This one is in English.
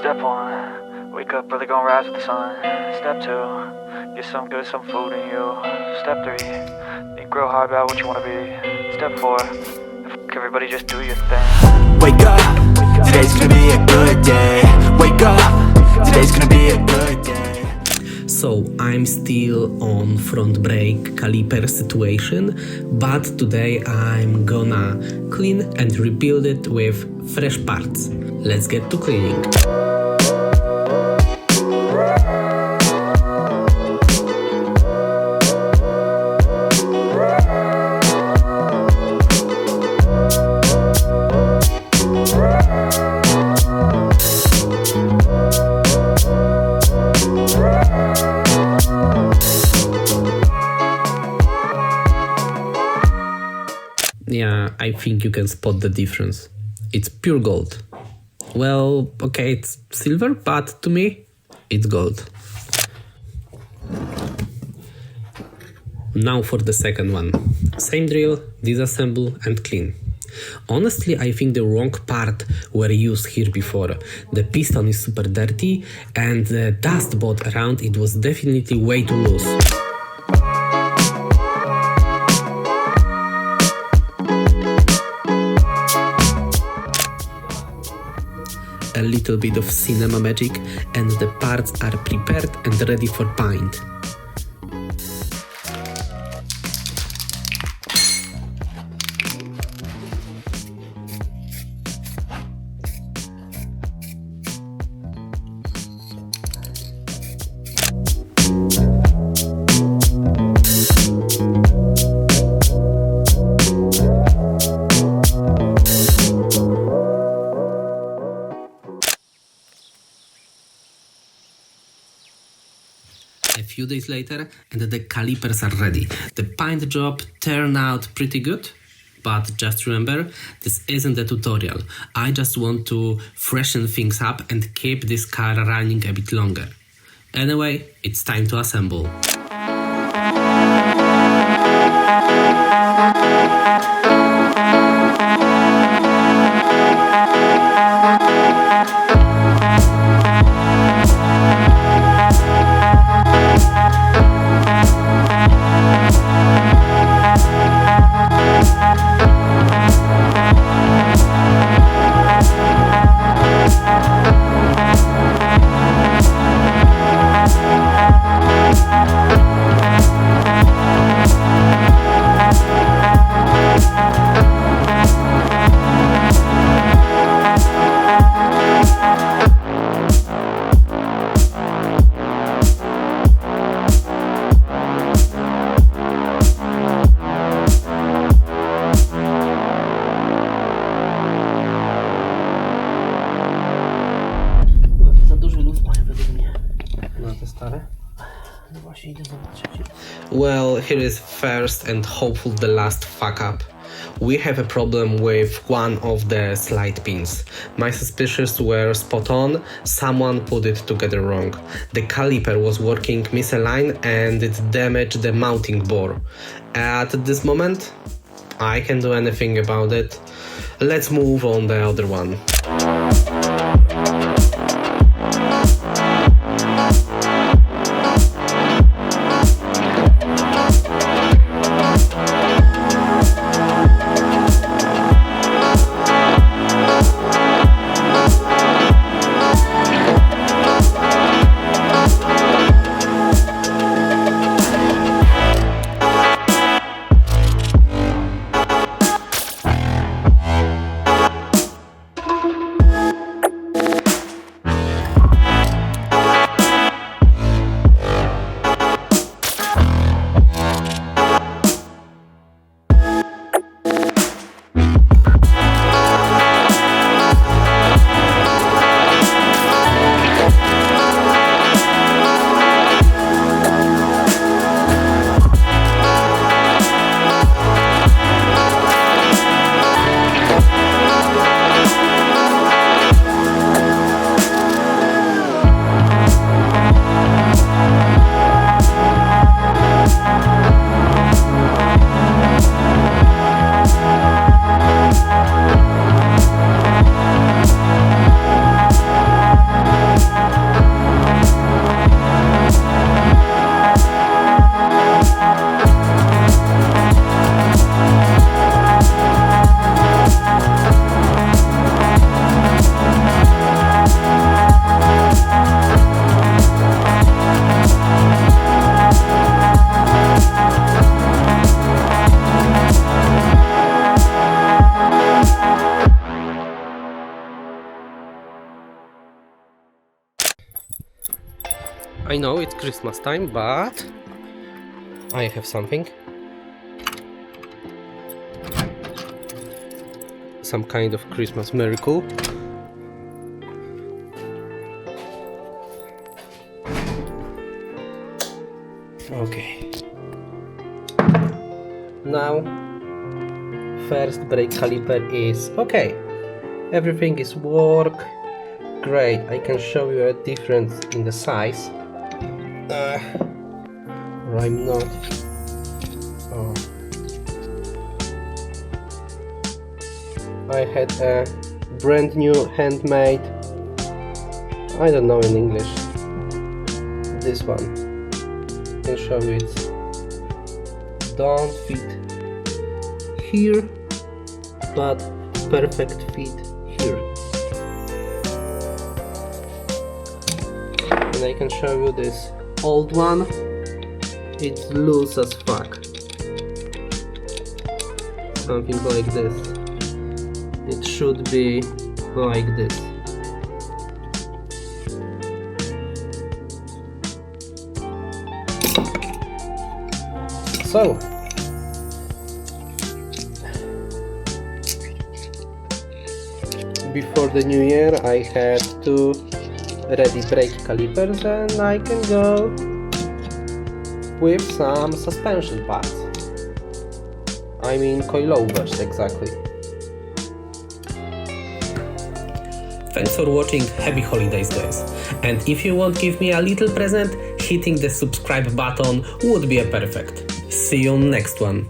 Step 1, wake up early, gonna rise with the sun. Step 2, get some good, some food in you. Step 3, think real hard about what you wanna be. Step 4, everybody just do your thing. Wake up, today's gonna be a good day. Wake up, today's gonna be a good day. So I'm still on front brake caliper situation, but today I'm gonna clean and rebuild it with fresh parts. Let's get to cleaning. Yeah, I think you can spot the difference. It's pure gold. Well, okay, it's silver, but to me, it's gold. Now for the second one. Same drill, disassemble and clean. Honestly, I think the wrong part were used here before. The piston is super dirty and the dust bot around it was definitely way too loose. A little bit of cinema magic and the parts are prepared and ready for paint. A few days later and the calipers are ready. The paint job turned out pretty good, but just remember, this isn't a tutorial. I just want to freshen things up and keep this car running a bit longer. Anyway, it's time to assemble. Well, here is first and hopefully the last fuck up. We have a problem with one of the slide pins. My suspicions were spot on, someone put it together wrong. The caliper was working misaligned and it damaged the mounting bore. At this moment, I can't do anything about it. Let's move on the other one. I know it's Christmas time, but I have something. Some kind of Christmas miracle. Okay. Now, first brake caliper is okay. Everything is work. Great. I can show you a difference in the size. Or I'm not. Oh. I had a brand new handmade. I don't know in English. This one. I can show you it. Don't fit here, but perfect fit here. And I can show you this old one. It's loose as fuck. Something like this. It should be like this. So, before the new year I had two ready brake calipers and I can go with some suspension pads. I mean coilovers exactly. Thanks for watching, happy holidays guys, and if you want to give me a little present, hitting the subscribe button would be a perfect. See you on next one.